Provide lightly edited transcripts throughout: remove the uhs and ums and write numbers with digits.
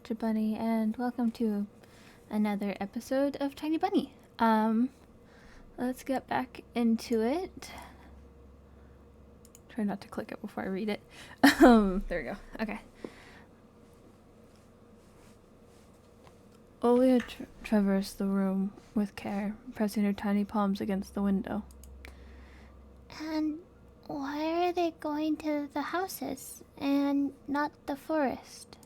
Gotcha Bunny, and welcome to another episode of Tiny Bunny. Let's get back into it. Try not to click it before I read it. There we go. Okay. Olia traversed the room with care, pressing her tiny palms against the window. And why are they going to the houses and not the forest?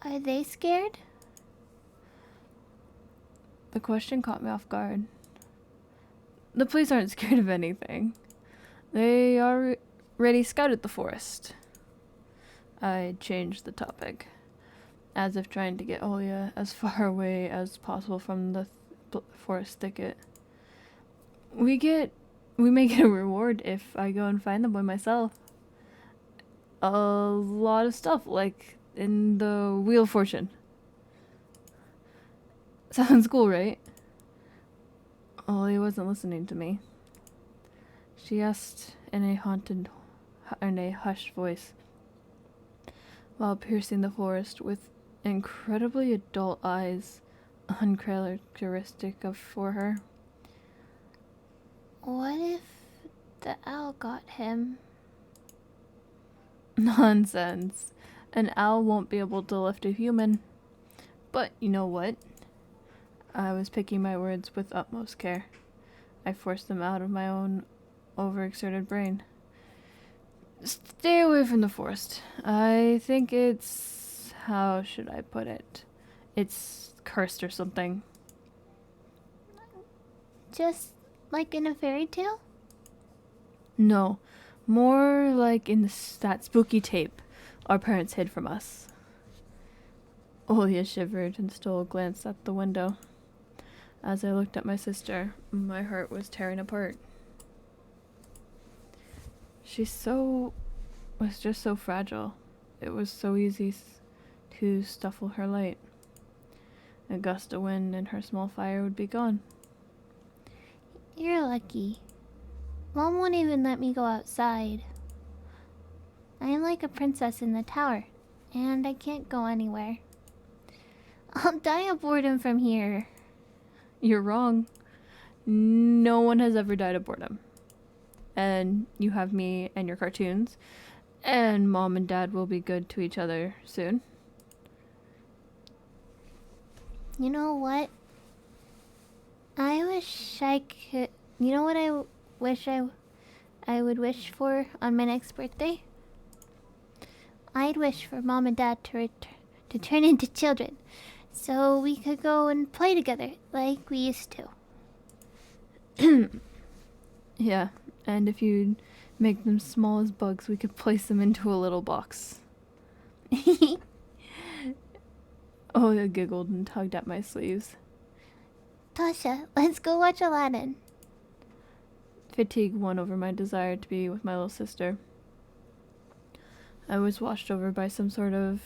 Are they scared? The question caught me off guard. The police aren't scared of anything. They already scouted the forest. I changed the topic, as if trying to get Olia as far away as possible from the forest thicket. We may get a reward if I go and find them by myself. A lot of stuff, like in the Wheel of Fortune. Sounds cool, right? Olia wasn't listening to me. She asked in a hushed voice, while piercing the forest with incredibly adult eyes, uncharacteristic for her. What if the owl got him? Nonsense. An owl won't be able to lift a human. But you know what? I was picking my words with utmost care. I forced them out of my own overexerted brain. Stay away from the forest. I think it's... how should I put it? It's cursed or something. Just like in a fairy tale? No, more like in that spooky tape our parents hid from us. Olia shivered and stole a glance at the window. As I looked at my sister, my heart was tearing apart. She was just so fragile. It was so easy to stifle her light. A gust of wind and her small fire would be gone. You're lucky. Mom won't even let me go outside. I am like a princess in the tower, and I can't go anywhere. I'll die of boredom from here. You're wrong. No one has ever died of boredom. And you have me and your cartoons, and Mom and Dad will be good to each other soon. You know what? I wish I could... You know what I wish I would wish for on my next birthday? I'd wish for Mom and Dad to turn into children, so we could go and play together like we used to. Yeah, and if you'd make them small as bugs, we could place them into a little box. Olia giggled and tugged at my sleeves. Tasha, let's go watch Aladdin. Fatigue won over my desire to be with my little sister. I was washed over by some sort of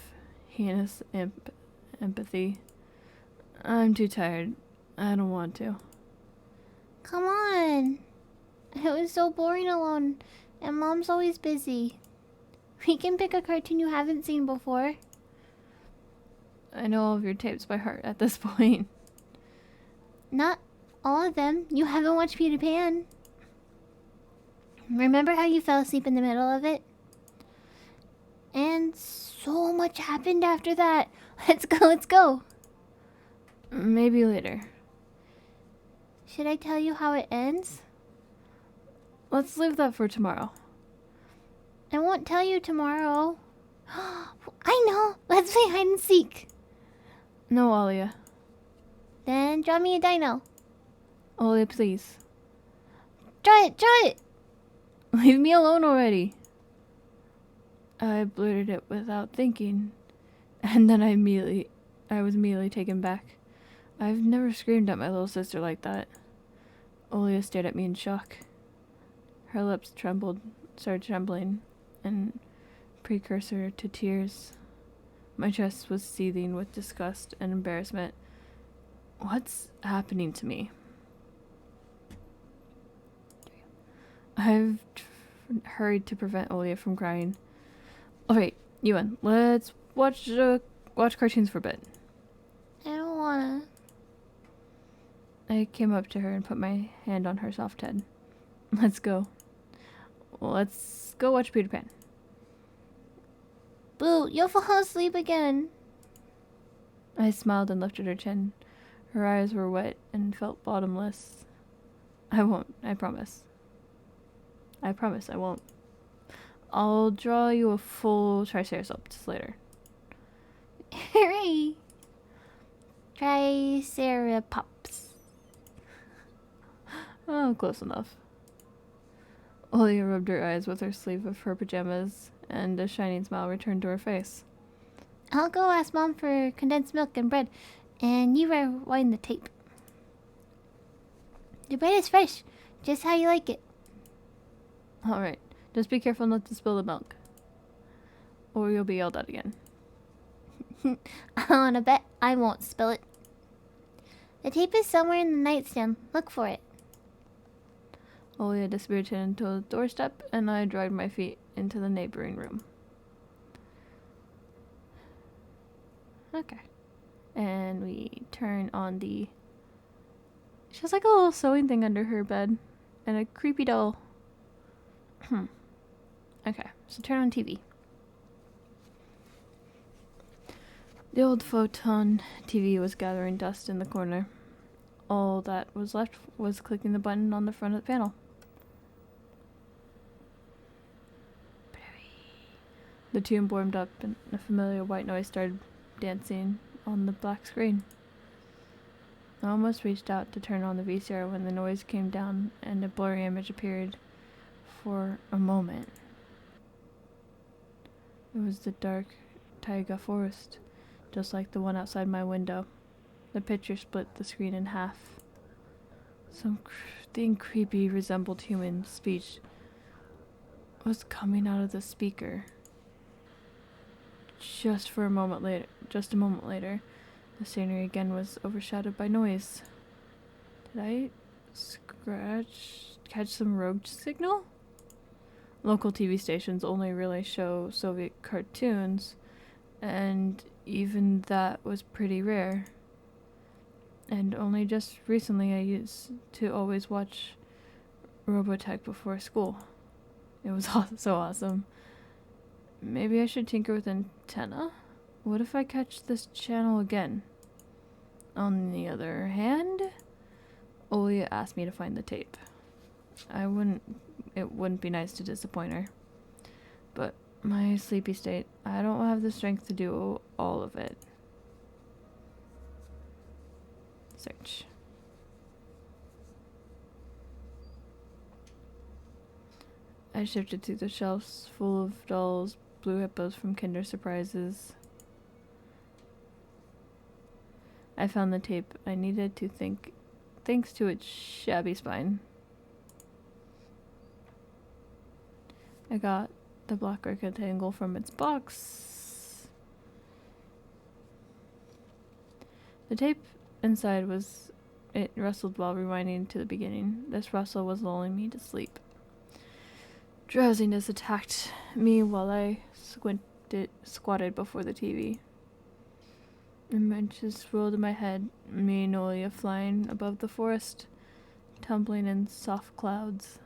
heinous empathy. I'm too tired. I don't want to. Come on. It was so boring alone, and Mom's always busy. We can pick a cartoon you haven't seen before. I know all of your tapes by heart at this point. Not all of them. You haven't watched Peter Pan. Remember how you fell asleep in the middle of it? And so much happened after that. Let's go, let's go. Maybe later. Should I tell you how it ends? Let's leave that for tomorrow. I won't tell you tomorrow. I know. Let's play hide and seek. No, Olia. Then draw me a dino. Olia, please. Draw it, draw it. Leave me alone already. I blurted it without thinking, and then I was immediately taken back. I've never screamed at my little sister like that. Olia stared at me in shock. Her lips started trembling, and precursor to tears. My chest was seething with disgust and embarrassment. What's happening to me? I've hurried to prevent Olia from crying. Alright, Ewan, let's watch a watch cartoons for a bit. I don't wanna. I came up to her and put my hand on her soft head. Let's go. Let's go watch Peter Pan. Boo, you'll fall asleep again. I smiled and lifted her chin. Her eyes were wet and felt bottomless. I won't, I promise. I promise I won't. I'll draw you a full Triceratops later. Hooray! Triceratops. Oh, close enough. Olivia rubbed her eyes with her sleeve of her pajamas, and a shining smile returned to her face. I'll go ask Mom for condensed milk and bread, and you rewind the tape. The bread is fresh, just how you like it. Alright, just be careful not to spill the milk, or you'll be yelled at again. I wanna bet I won't spill it. The tape is somewhere in the nightstand. Look for it. Olivia disappeared into the doorstep, and I dragged my feet into the neighboring room. Okay. And we turn on the... She has like a little sewing thing under her bed, and a creepy doll. Okay, so turn on TV. The old photon TV was gathering dust in the corner. All that was left was clicking the button on the front of the panel. The tune warmed up and a familiar white noise started dancing on the black screen. I almost reached out to turn on the VCR when the noise came down and a blurry image appeared for a moment. It was the dark taiga forest, just like the one outside my window. The picture split the screen in half. Something creepy resembled human speech was coming out of the speaker. Just a moment later, the scenery again was overshadowed by noise. Did I catch some rogue signal? Local TV stations only really show Soviet cartoons, and even that was pretty rare. And only just recently I used to always watch Robotech before school. It was so awesome. Maybe I should tinker with antenna? What if I catch this channel again? On the other hand, Olivia asked me to find the tape. It wouldn't be nice to disappoint her. But my sleepy state, I don't have the strength to do all of it. Search. I shifted through the shelves full of dolls, blue hippos from Kinder Surprises. I found the tape I needed to thanks to its shabby spine. I got the black rectangle from its box. The tape inside it rustled while rewinding to the beginning. This rustle was lulling me to sleep. Drowsiness attacked me while I squatted before the TV. Images swirled in my head, me and Olivia flying above the forest, tumbling in soft clouds.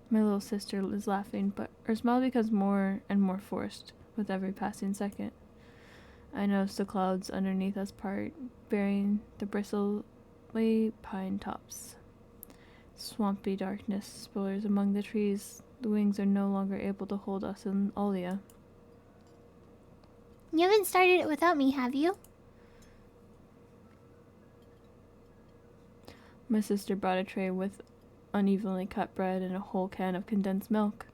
My little sister is laughing, but her smile becomes more and more forced with every passing second. I noticed the clouds underneath us part, bearing the bristly pine tops. Swampy darkness spillers among the trees. The wings are no longer able to hold us and Olivia. You haven't started it without me, have you? My sister brought a tray with unevenly cut bread and a whole can of condensed milk.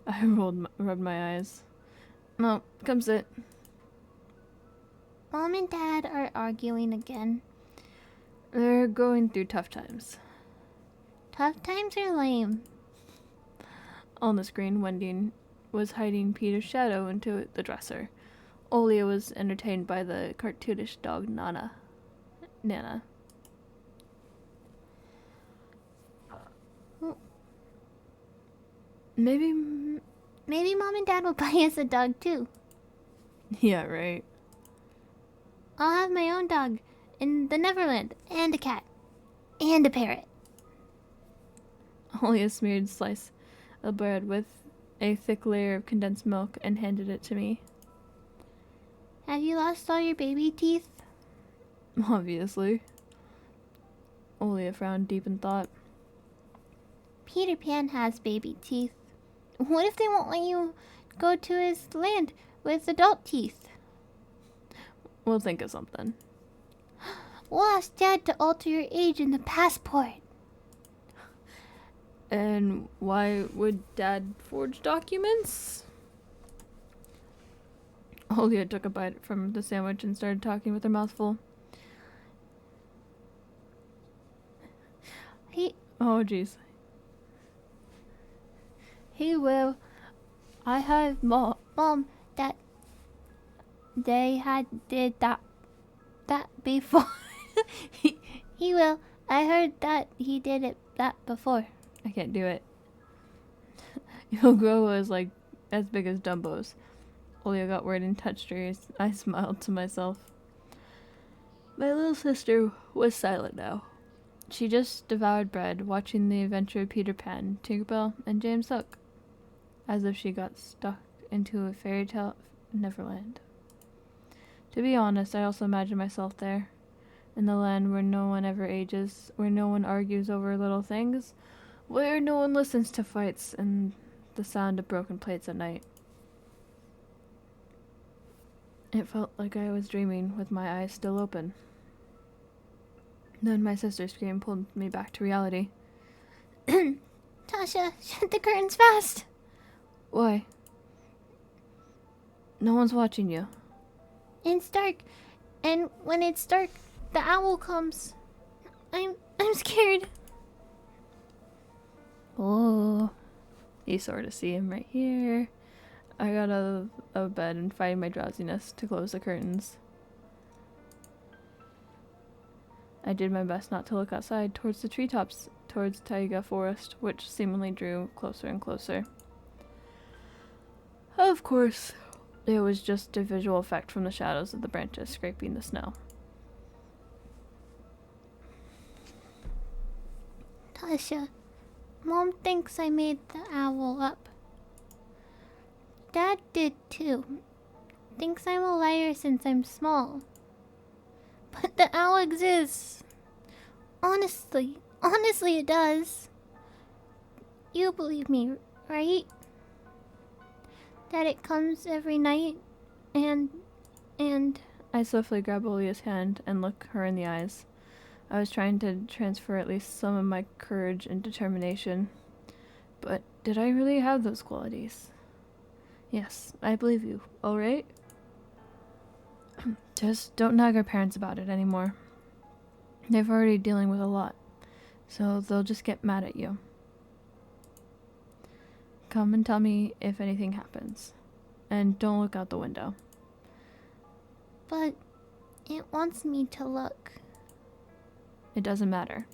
I rubbed my eyes. No, come sit. Mom and Dad are arguing again. They're going through tough times. Tough times are lame. On the screen, Wendy was hiding Peter's shadow into the dresser. Olivia was entertained by the cartoonish dog Nana. Maybe Mom and Dad will buy us a dog too. Yeah, right. I'll have my own dog in the Neverland, and a cat, and a parrot. Olia smeared a slice of bread with a thick layer of condensed milk and handed it to me. Have you lost all your baby teeth? Obviously. Olia frowned deep in thought. Peter Pan has baby teeth. What if they won't let you go to his land with adult teeth? We'll think of something. We'll ask Dad to alter your age in the passport. And why would Dad forge documents? Olia took a bite from the sandwich and started talking with her mouth full. Oh, jeez. He will. I heard Mom that they did that before. he will. I heard that he did that before. I can't do it. You'll grow as big as Dumbo's. Olia got worried and touched her. I smiled to myself. My little sister was silent now. She just devoured bread, watching the adventure of Peter Pan, Tinkerbell, and James Hook, as if she got stuck into a fairy tale Neverland. To be honest, I also imagined myself there, in the land where no one ever ages, where no one argues over little things, where no one listens to fights and the sound of broken plates at night. It felt like I was dreaming with my eyes still open. Then my sister's scream pulled me back to reality. Tasha, shut the curtains fast! Why? No one's watching you. It's dark, and when it's dark, the owl comes. I'm scared. Oh, you sort of see him right here. I got out of bed and fighting my drowsiness to close the curtains. I did my best not to look outside towards the treetops, towards Taiga Forest, which seemingly drew closer and closer. Of course, it was just a visual effect from the shadows of the branches scraping the snow. Tasha, Mom thinks I made the owl up. Dad did too. Thinks I'm a liar since I'm small. But the owl exists. Honestly it does. You believe me, right? That it comes every night and... I swiftly grabbed Olia's hand and looked her in the eyes. I was trying to transfer at least some of my courage and determination. But did I really have those qualities? Yes, I believe you, alright? Just don't nag our parents about it anymore. They're already dealing with a lot, so they'll just get mad at you. Come and tell me if anything happens. And don't look out the window. But it wants me to look. It doesn't matter.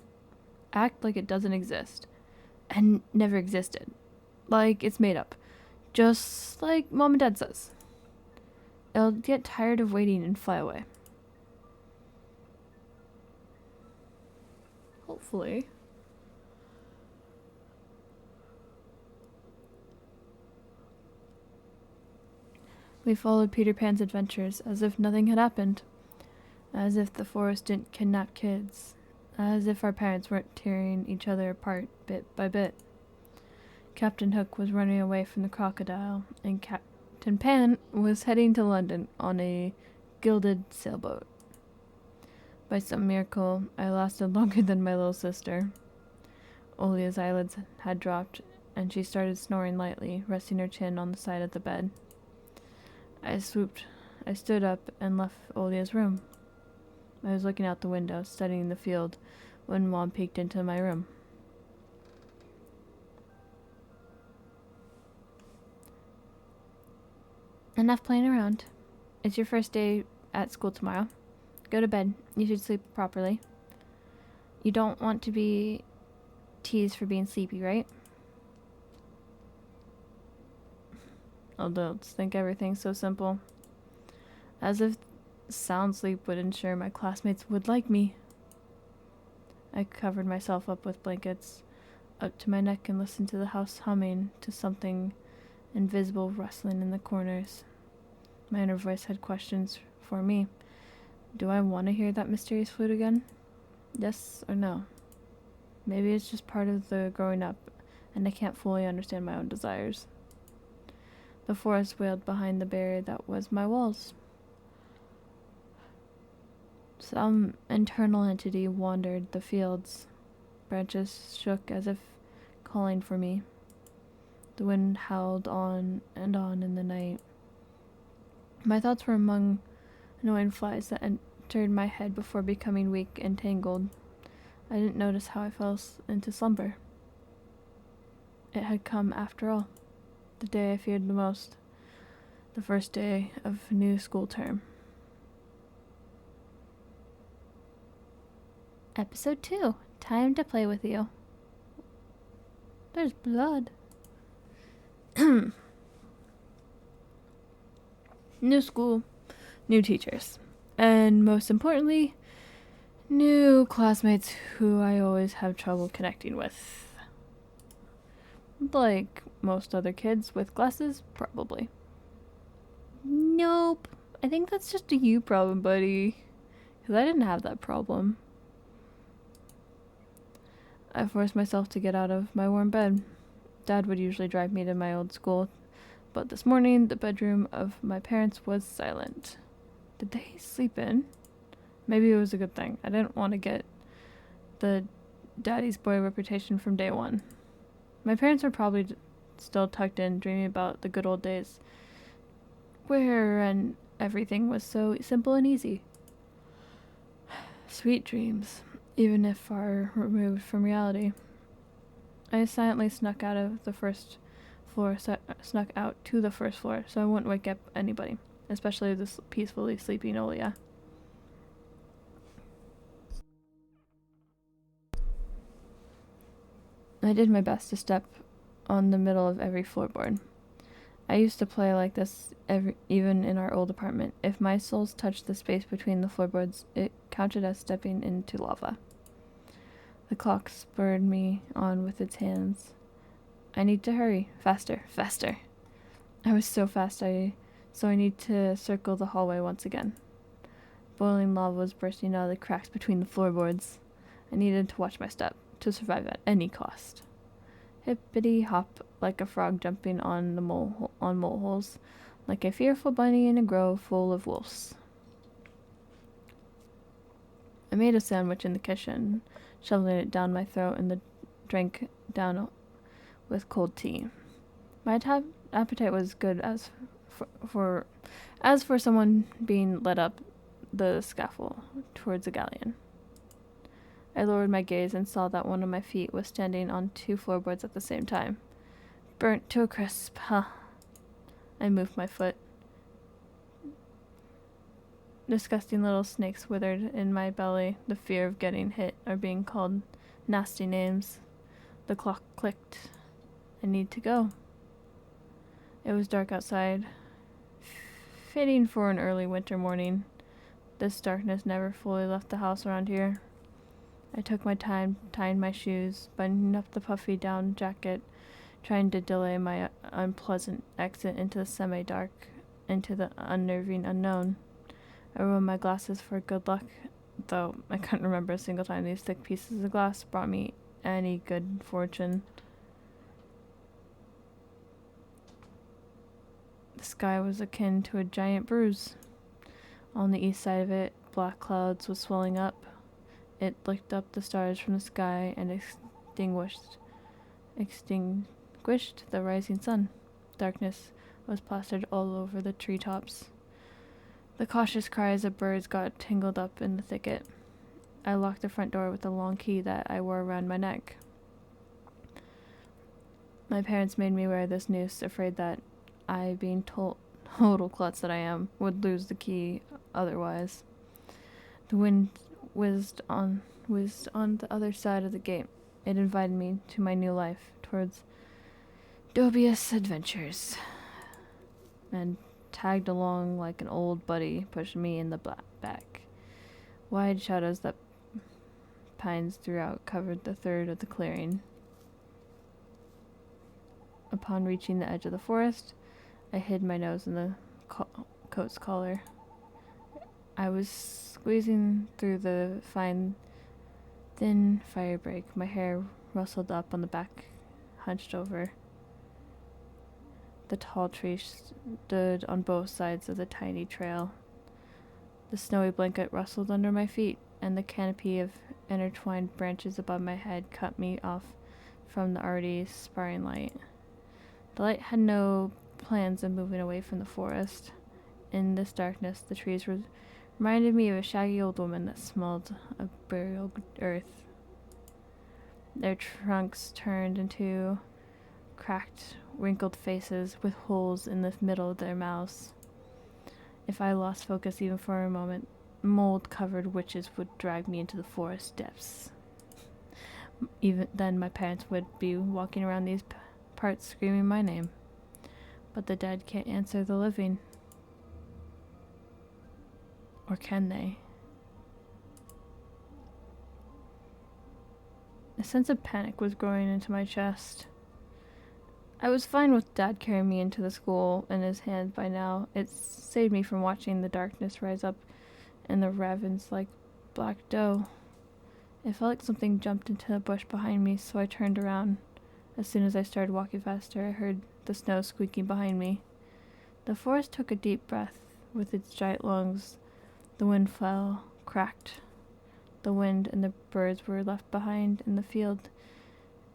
Act like it doesn't exist. And never existed. Like it's made up. Just like Mom and Dad says. It'll get tired of waiting and fly away. Hopefully. We followed Peter Pan's adventures as if nothing had happened. As if the forest didn't kidnap kids. As if our parents weren't tearing each other apart bit by bit. Captain Hook was running away from the crocodile, and Captain Pan was heading to London on a gilded sailboat. By some miracle, I lasted longer than my little sister. Olia's eyelids had dropped, and she started snoring lightly, resting her chin on the side of the bed. I stood up and left Olia's room. I was looking out the window, studying the field, when Mom peeked into my room. Enough playing around. It's your first day at school tomorrow. Go to bed. You should sleep properly. You don't want to be teased for being sleepy, right? Adults think everything's so simple. as if sound sleep would ensure my classmates would like me. I covered myself up with blankets up to my neck and listened to the house humming to something invisible rustling in the corners. My inner voice had questions for me. Do I want to hear that mysterious flute again? Yes or no? Maybe it's just part of the growing up, and I can't fully understand my own desires. The forest wailed behind the barrier that was my walls. Some internal entity wandered the fields. Branches shook as if calling for me. The wind howled on and on in the night. My thoughts were among annoying flies that entered my head before becoming weak and tangled. I didn't notice how I fell into slumber. It had come after all. The day I feared the most. The first day of new school term. Episode 2. Time to play with you. There's blood. New school, new teachers, and most importantly, new classmates who I always have trouble connecting with. Like most other kids with glasses, probably. Nope. I think that's just a you problem, buddy. Because I didn't have that problem. I forced myself to get out of my warm bed. Dad would usually drive me to my old school, but this morning the bedroom of my parents was silent. Did they sleep in? Maybe it was a good thing. I didn't want to get the daddy's boy reputation from day one. My parents were probably still tucked in, dreaming about the good old days, where everything was so simple and easy. Sweet dreams, even if far removed from reality. I silently snuck out to the first floor so I wouldn't wake up anybody, especially this peacefully sleeping Olia. I did my best to step on the middle of every floorboard. I used to play like this even in our old apartment. If my soles touched the space between the floorboards, it counted as stepping into lava. The clock spurred me on with its hands. I need to hurry. Faster, faster. I was so fast, so I need to circle the hallway once again. Boiling lava was bursting out of the cracks between the floorboards. I needed to watch my step, to survive at any cost. Hippity hop, like a frog jumping on moleholes, like a fearful bunny in a grove full of wolves. I made a sandwich in the kitchen, shoveling it down my throat and drank down with cold tea. My appetite was good as for someone being led up the scaffold towards a galleon. I lowered my gaze and saw that one of my feet was standing on 2 floorboards at the same time. Burnt to a crisp, huh? I moved my foot. Disgusting little snakes withered in my belly, the fear of getting hit or being called nasty names. The clock clicked. I need to go. It was dark outside, fitting for an early winter morning. This darkness never fully left the house around here. I took my time tying my shoes, buttoning up the puffy down jacket, trying to delay my unpleasant exit into the semi-dark, into the unnerving unknown. I ruined my glasses for good luck, though I couldn't remember a single time these thick pieces of glass brought me any good fortune. The sky was akin to a giant bruise. On the east side of it, black clouds was swelling up. It licked up the stars from the sky and extinguished the rising sun. Darkness was plastered all over the treetops. The cautious cries of birds got tangled up in the thicket. I locked the front door with a long key that I wore around my neck. My parents made me wear this noose, afraid that I, being total klutz that I am, would lose the key otherwise. The wind whizzed on the other side of the gate. It invited me to my new life, towards dubious adventures. And tagged along like an old buddy, pushing me in the back. Wide shadows that pines throughout covered the third of the clearing. Upon reaching the edge of the forest, I hid my nose in the coat's collar. I was squeezing through the fine, thin firebreak. My hair rustled up on the back, hunched over. The tall trees stood on both sides of the tiny trail. The snowy blanket rustled under my feet, and the canopy of intertwined branches above my head cut me off from the already sparring light. The light had no plans of moving away from the forest. In this darkness, the trees reminded me of a shaggy old woman that smelled of burial earth. Their trunks turned into cracked, wrinkled faces with holes in the middle of their mouths. If I lost focus even for a moment, mold-covered witches would drag me into the forest depths. Even then, my parents would be walking around these parts screaming my name. But the dead can't answer the living. Or can they? A sense of panic was growing into my chest. I was fine with Dad carrying me into the school in his hand by now. It saved me from watching the darkness rise up in the ravens like black dough. It felt like something jumped into the bush behind me, so I turned around. As soon as I started walking faster, I heard the snow squeaking behind me. The forest took a deep breath with its giant lungs. The wind fell, cracked. The wind and the birds were left behind in the field.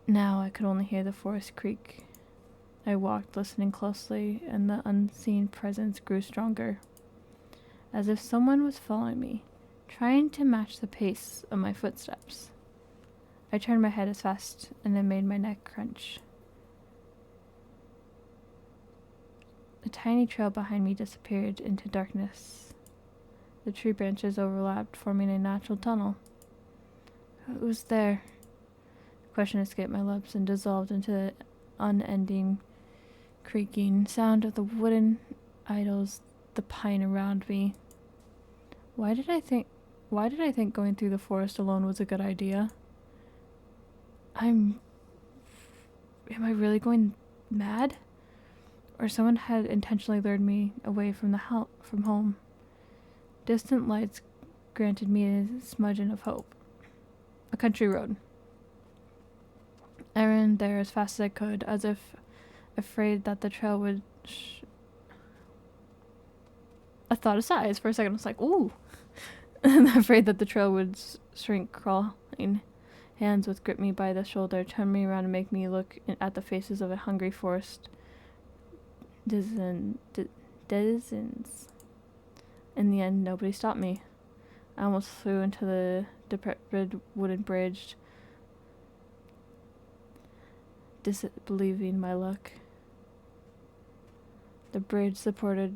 Now I could only hear the forest creak. I walked, listening closely, and the unseen presence grew stronger, as if someone was following me, trying to match the pace of my footsteps. I turned my head as fast, and it made my neck crunch. The tiny trail behind me disappeared into darkness. The tree branches overlapped, forming a natural tunnel. Who was there? The question escaped my lips and dissolved into the unending creaking sound of the wooden idols, the pine around me. Why did I think going through the forest alone was a good idea? Am I really going mad? Or someone had intentionally lured me away from from home. Distant lights granted me a smudging of hope. A country road. I ran there as fast as I could, as if afraid that the trail would I thought of size for a second. I was like, ooh. And afraid that the trail would shrink, crawling. Hands would grip me by the shoulder, turn me around, and make me look at the faces of a hungry forest. Dozens. In the end, nobody stopped me. I almost flew into the decrepit wooden bridge, disbelieving my luck. The bridge supported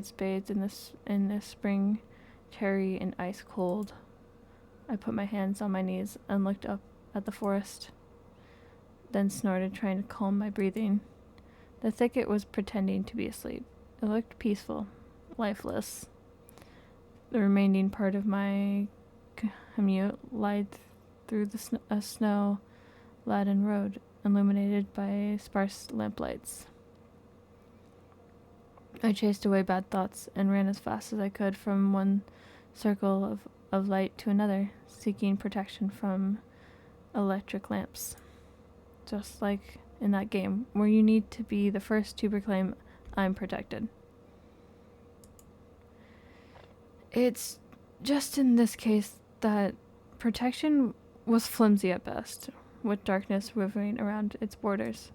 spades in the spring, cherry and ice cold. I put my hands on my knees and looked up at the forest, then snorted, trying to calm my breathing. The thicket was pretending to be asleep. It looked peaceful, lifeless. The remaining part of my commute lied through a snow-laden road, illuminated by sparse lamplights. I chased away bad thoughts and ran as fast as I could from one circle of light to another, seeking protection from electric lamps. Just like in that game, where you need to be the first to proclaim, "I'm protected." It's just in this case that protection was flimsy at best, with darkness hovering around its borders.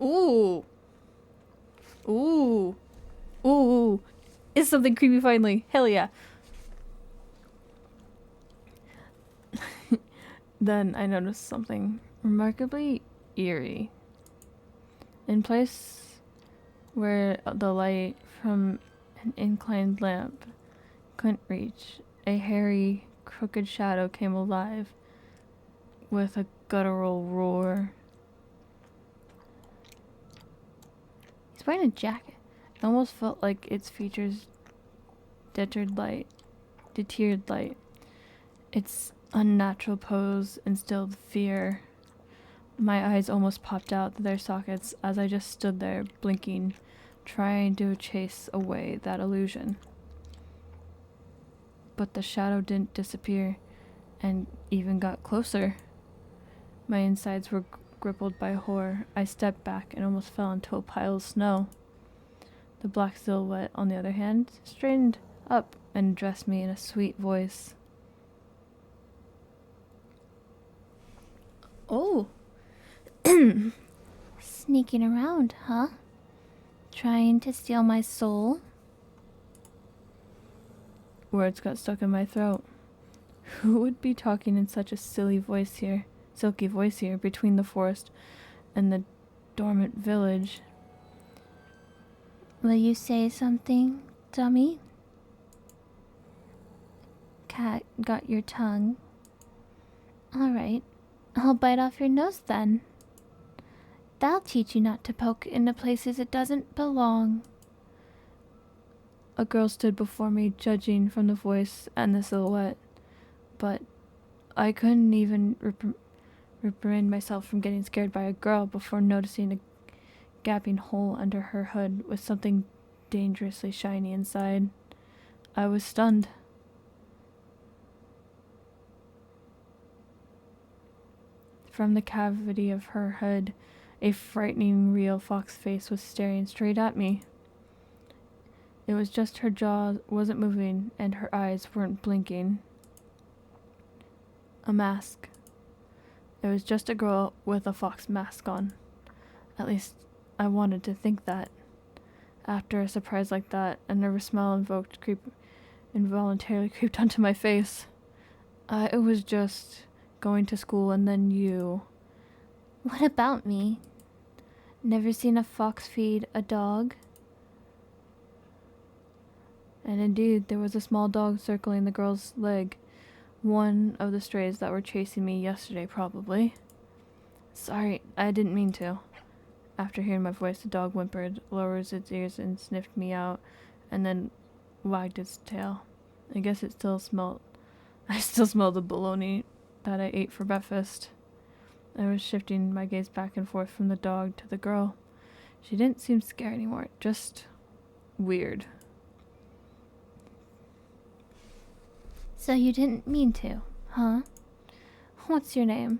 Ooh! Ooh! Ooh! It's something creepy finally. Hell yeah. Then I noticed something remarkably eerie. In place where the light from an inclined lamp couldn't reach, a hairy, crooked shadow came alive with a guttural roar. wearing a jacket. It almost felt like its features deterred light. Its unnatural pose instilled fear. My eyes almost popped out of their sockets as I just stood there, blinking, trying to chase away that illusion. But the shadow didn't disappear, and even got closer. My insides were grappled by horror. I stepped back and almost fell into a pile of snow. The black silhouette, on the other hand, straightened up and addressed me in a sweet voice. "Oh." Sneaking around, huh? Trying to steal my soul? Words got stuck in my throat. Who would be talking in such a silky voice here, between the forest and the dormant village? Will you say something, dummy? Cat got your tongue. Alright, I'll bite off your nose then. That'll teach you not to poke into places it doesn't belong. A girl stood before me, judging from the voice and the silhouette, but I couldn't even restrain myself from getting scared by a girl before noticing a gaping hole under her hood with something dangerously shiny inside. I was stunned. From the cavity of her hood, a frightening real fox face was staring straight at me. It was just her jaw wasn't moving and her eyes weren't blinking. A mask. It was just a girl with a fox mask on. At least I wanted to think that. After a surprise like that, a nervous smile involuntarily creeped onto my face. I was just going to school and then you. What about me? Never seen a fox feed a dog? And indeed, there was a small dog circling the girl's leg. One of the strays that were chasing me yesterday, probably. Sorry, I didn't mean to. After hearing my voice, the dog whimpered, lowered its ears and sniffed me out, and then wagged its tail. I guess I still smelled the bologna that I ate for breakfast. I was shifting my gaze back and forth from the dog to the girl. She didn't seem scared anymore, just weird. So you didn't mean to, huh? What's your name?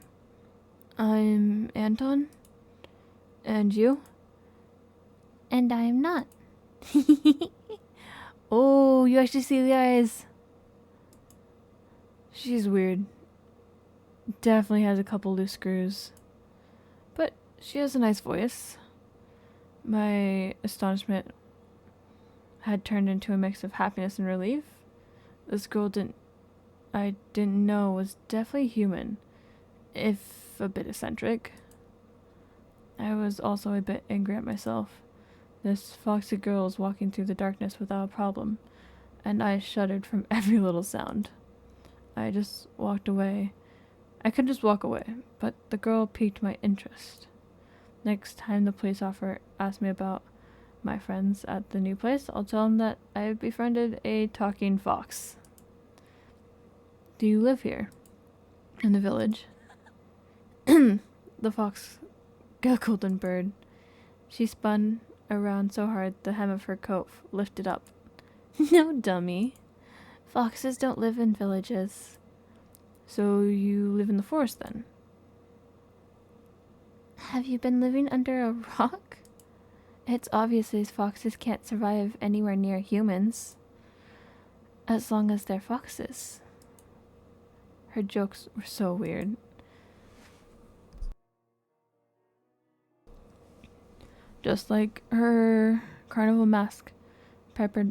I'm Anton. And you? And I am not. Oh, you actually see the eyes. She's weird. Definitely has a couple loose screws. But she has a nice voice. My astonishment had turned into a mix of happiness and relief. This girl I didn't know was definitely human, if a bit eccentric. I was also a bit angry at myself. This foxy girl was walking through the darkness without a problem, and I shuddered from every little sound. I just walked away. I could just walk away, but the girl piqued my interest. Next time the police officer asks me about my friends at the new place, I'll tell him that I befriended a talking fox. Do you live here? In the village? The fox giggled and purred. She spun around so hard the hem of her coat lifted up. No, dummy. Foxes don't live in villages. So you live in the forest then? Have you been living under a rock? It's obvious these foxes can't survive anywhere near humans. As long as they're foxes. Her jokes were so weird. Just like her carnival mask, paper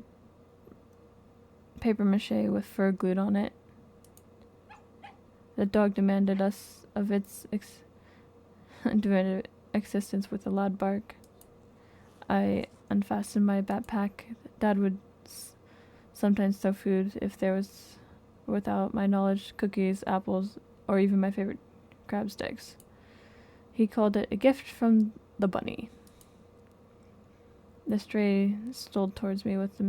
mache with fur glued on it. The dog demanded us of its existence with a loud bark. I unfastened my backpack. Dad would sometimes throw food if there was, without my knowledge, cookies, apples, or even my favorite crab sticks. He called it a gift from the bunny. The stray stole towards me with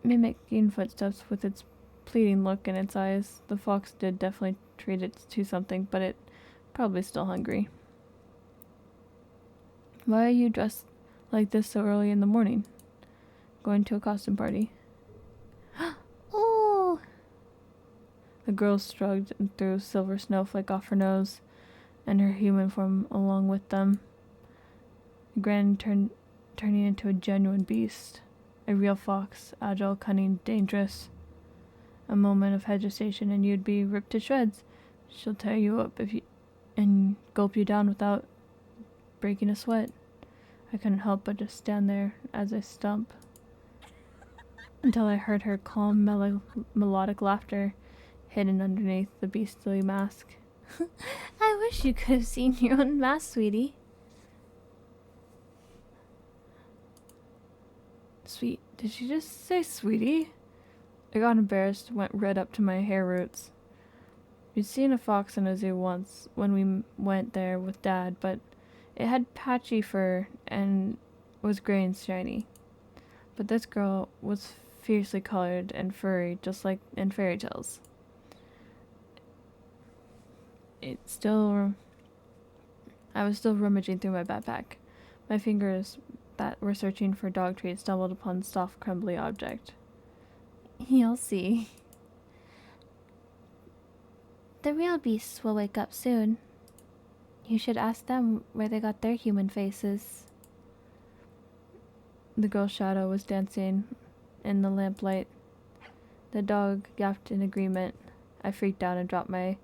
mimicking footsteps with its pleading look in its eyes. The fox did definitely treat it to something, but it probably still hungry. Why are you dressed like this so early in the morning? Going to a costume party? Oh, The girl shrugged and threw a silver snowflake off her nose, and her human form along with them. Gran turning into a genuine beast. A real fox, agile, cunning, dangerous. A moment of hesitation and you'd be ripped to shreds. She'll tear you up and gulp you down without breaking a sweat. I couldn't help but just stand there as I stump until I heard her calm, melodic laughter hidden underneath the beastly mask. I wish you could have seen your own mask, sweetie. Sweet. Did she just say sweetie? I got embarrassed, went red up to my hair roots. We'd seen a fox in a zoo once when we went there with Dad, but it had patchy fur and was gray and shiny. But this girl was fiercely colored and furry, just like in fairy tales. I was still rummaging through my backpack. My fingers that were searching for dog treats stumbled upon a soft, crumbly object. You'll see. The real beasts will wake up soon. You should ask them where they got their human faces. The girl's shadow was dancing in the lamplight. The dog yapped in agreement. I freaked out and dropped my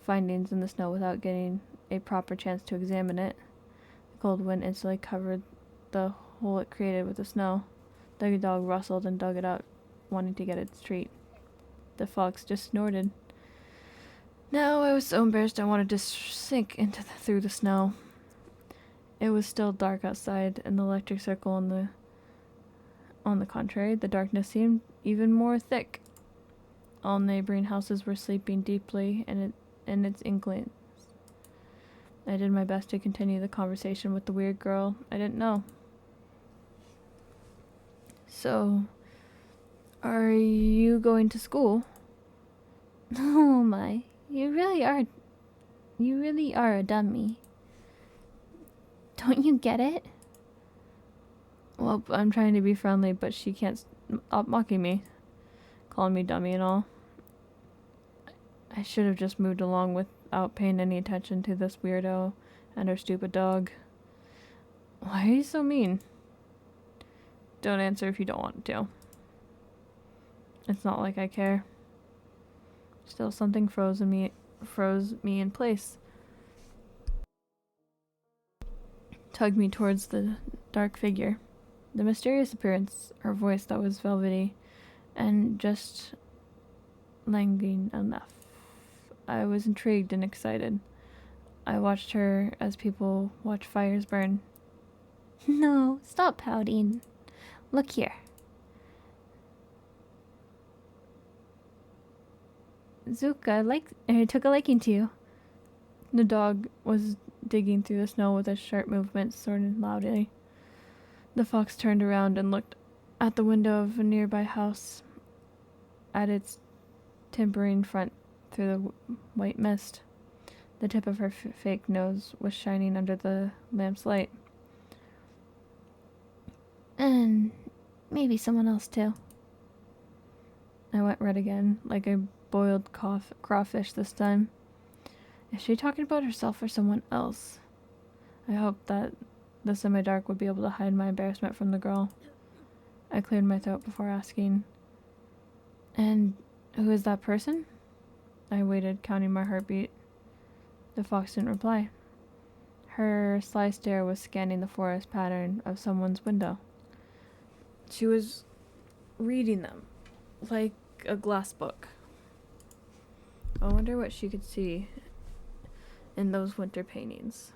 findings in the snow without getting a proper chance to examine it. The cold wind instantly covered the hole it created with the snow. The dog rustled and dug it out, wanting to get its treat. The fox just snorted. Now I was so embarrassed I wanted to sink through the snow. It was still dark outside, and the electric circle on the contrary, the darkness seemed even more thick. All neighboring houses were sleeping deeply in its inklings. I did my best to continue the conversation with the weird girl I didn't know. So, are you going to school? Oh my, you really are a dummy. Don't you get it? Well, I'm trying to be friendly, but she can't stop mocking me, calling me dummy and all. I should have just moved along without paying any attention to this weirdo and her stupid dog. Why are you so mean? Don't answer if you don't want to. It's not like I care. Still, something froze me in place. Tugged me towards the dark figure. The mysterious appearance, her voice that was velvety, and just languid enough. I was intrigued and excited. I watched her as people watch fires burn. No, stop pouting. Look here. Zuka took a liking to you. The dog was digging through the snow with a sharp movement, snorting loudly. The fox turned around and looked at the window of a nearby house, at its timbering front through the white mist. The tip of her fake nose was shining under the lamp's light. And maybe someone else too. I went red again, like a boiled crawfish this time. Is she talking about herself or someone else? I hoped that the semi-dark would be able to hide my embarrassment from the girl. I cleared my throat before asking, "And who is that person?" I waited, counting my heartbeat. The fox didn't reply. Her sly stare was scanning the forest pattern of someone's window. She was reading them, like a glass book. I wonder what she could see in those winter paintings.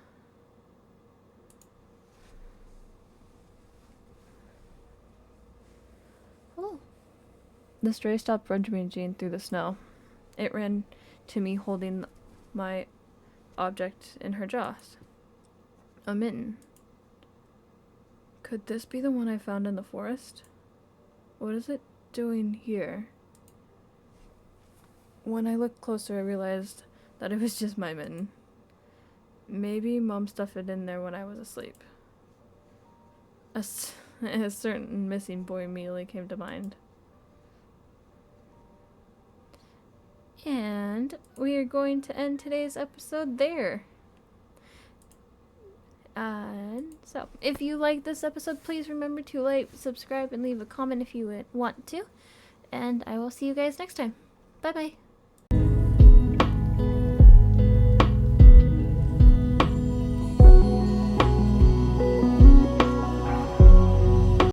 Oh. The stray stopped rummaging through the snow. It ran to me holding my object in her jaws. A mitten. Could this be the one I found in the forest? What is it doing here? When I looked closer, I realized that it was just my mitten. Maybe Mom stuffed it in there when I was asleep. A certain missing boy immediately came to mind. And we are going to end today's episode there. And so, if you like this episode, please remember to like, subscribe, and leave a comment if you would want to. And I will see you guys next time. Bye bye.